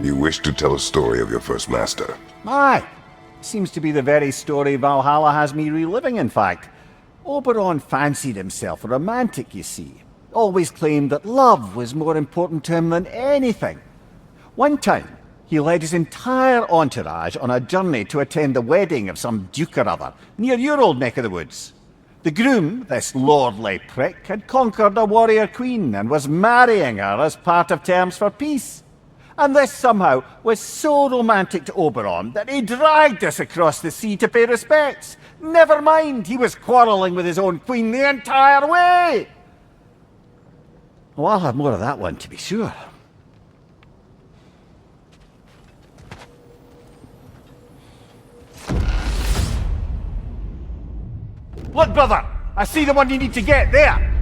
You wish to tell a story of your first master? Aye. Seems to be the very story Valhalla has me reliving, in fact. Oberon fancied himself a romantic, you see. Always claimed that love was more important to him than anything. One time, he led his entire entourage on a journey to attend the wedding of some duke or other, near your old neck of the woods. The groom, this lordly prick, had conquered a warrior queen and was marrying her as part of terms for peace. And this somehow was so romantic to Oberon that he dragged us across the sea to pay respects. Never mind, he was quarrelling with his own queen the entire way! Well, I'll have more of that one, to be sure. Look, brother! I see the one you need to get there!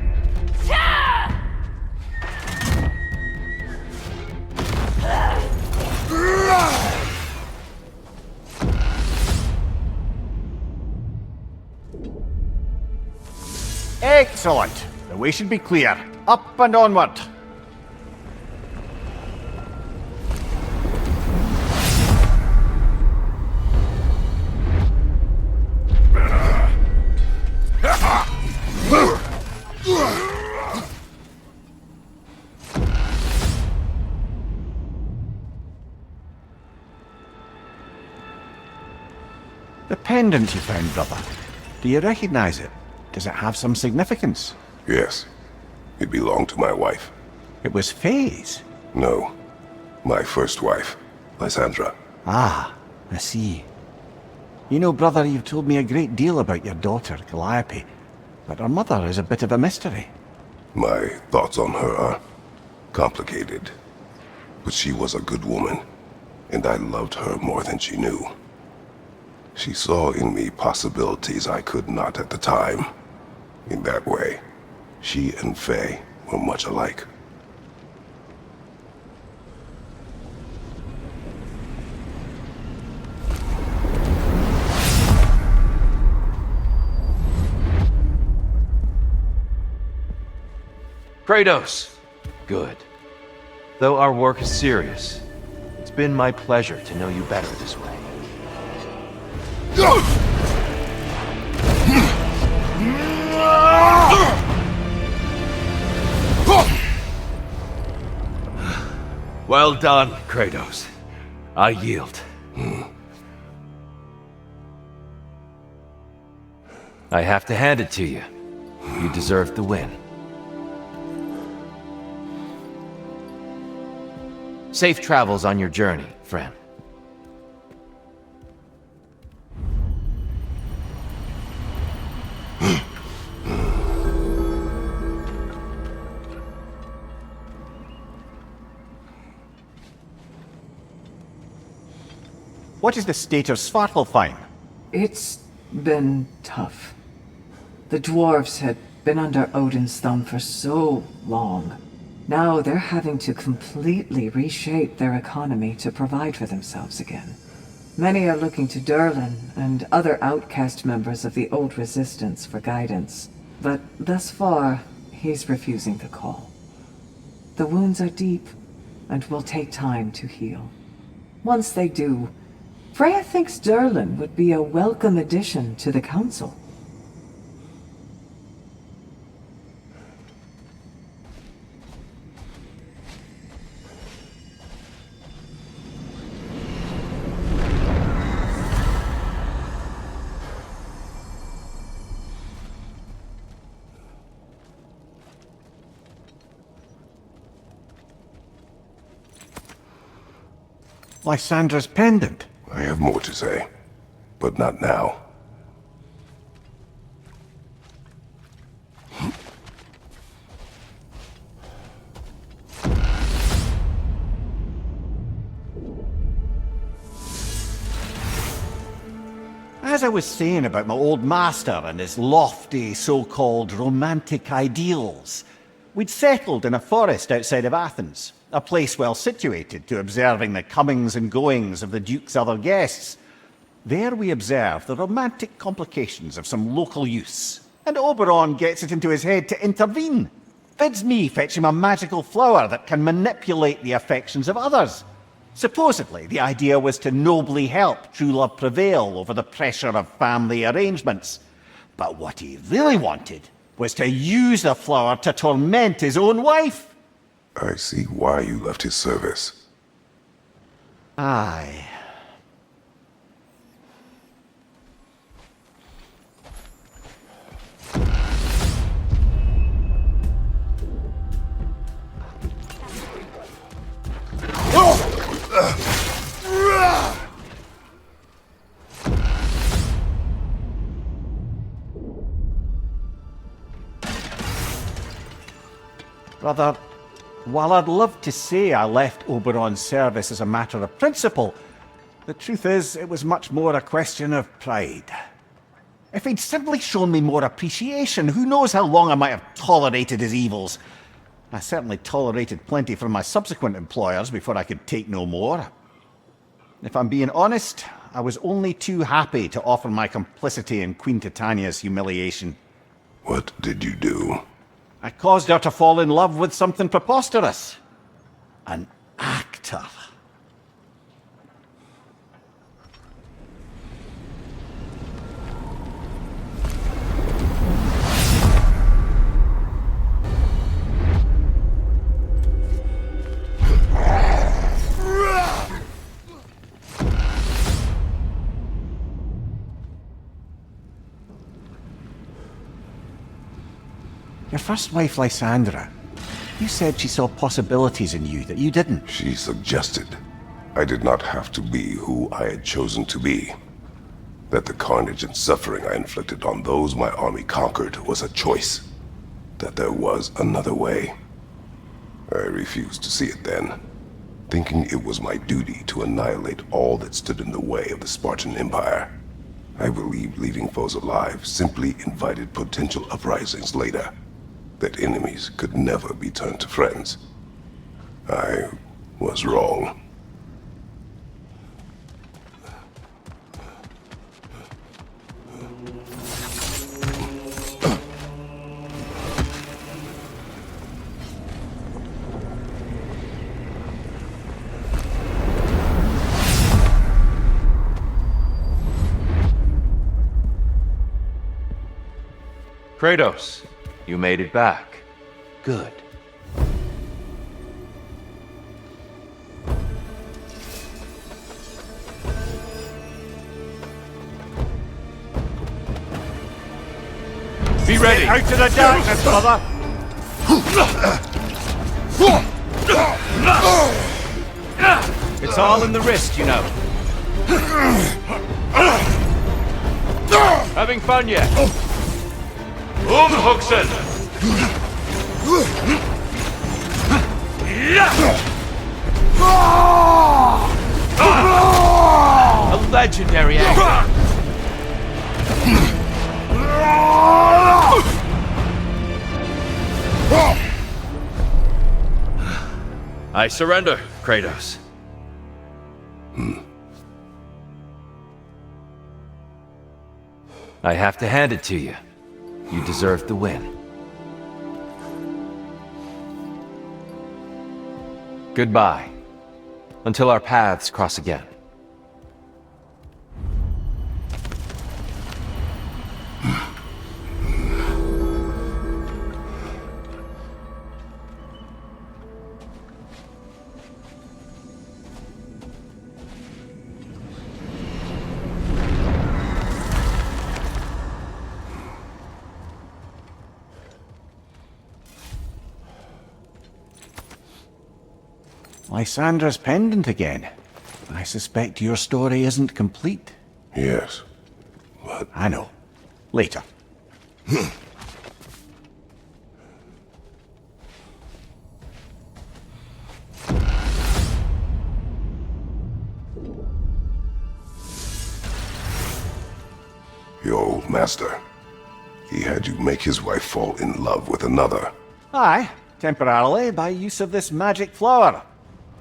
Excellent! The way should be clear. Up and onward! The pendant you found, brother. Do you recognize it? Does it have some significance? Yes. It belonged to my wife. It was Faye's? No. My first wife, Lysandra. Ah, I see. You know, brother, you've told me a great deal about your daughter, Calliope, but her mother is a bit of a mystery. My thoughts on her are complicated. But she was a good woman, and I loved her more than she knew. She saw in me possibilities I could not at the time. In that way, she and Faye were much alike. Kratos! Good. Though our work is serious, it's been my pleasure to know you better this way. Well done, Kratos. I yield. I have to hand it to you. You deserved the win. Safe travels on your journey, friend. What is the state of Svartalfheim? It's been tough. The dwarves had been under Odin's thumb for so long. Now they're having to completely reshape their economy to provide for themselves again. Many are looking to Durlin and other outcast members of the old resistance for guidance. But thus far, he's refusing the call. The wounds are deep and will take time to heal. Once they do, Freya thinks Durlin would be a welcome addition to the Council. Lysandra's pendant. I have more to say, but not now. As I was saying about my old master and his lofty so-called romantic ideals, we'd settled in a forest outside of Athens, a place well situated to observing the comings and goings of the Duke's other guests. There we observe the romantic complications of some local use, and Oberon gets it into his head to intervene. Bids me fetch him a magical flower that can manipulate the affections of others. Supposedly, the idea was to nobly help true love prevail over the pressure of family arrangements. But what he really wanted was to use the flower to torment his own wife. I see why you left his service. Aye. Brother, while I'd love to say I left Oberon's service as a matter of principle, the truth is it was much more a question of pride. If he'd simply shown me more appreciation, who knows how long I might have tolerated his evils. I certainly tolerated plenty from my subsequent employers before I could take no more. If I'm being honest, I was only too happy to offer my complicity in Queen Titania's humiliation. What did you do? I caused her to fall in love with something preposterous. An actor. Your first wife, Lysandra, you said she saw possibilities in you that you didn't. She suggested I did not have to be who I had chosen to be. That the carnage and suffering I inflicted on those my army conquered was a choice. That there was another way. I refused to see it then, thinking it was my duty to annihilate all that stood in the way of the Spartan Empire. I believed leaving foes alive simply invited potential uprisings later. That enemies could never be turned to friends. I was wrong. Kratos, you made it back. Good. Be ready! Out to the darkness, brother! It's all in the wrist, you know. Having fun yet? Umhuxen! A legendary angle. I surrender, Kratos. I have to hand it to you. You deserved the win. Goodbye. Until our paths cross again. Lysandra's pendant again. I suspect your story isn't complete. Yes, but I know. Later. your old master, he had you make his wife fall in love with another. Aye, temporarily by use of this magic flower.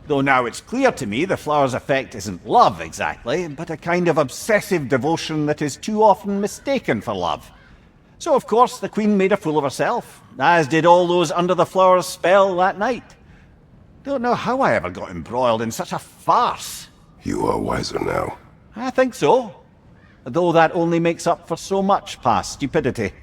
Though now it's clear to me the flower's effect isn't love exactly, but a kind of obsessive devotion that is too often mistaken for love. So of course the Queen made a fool of herself, as did all those under the flower's spell that night. Don't know how I ever got embroiled in such a farce. You are wiser now. I think so. Though that only makes up for so much past stupidity.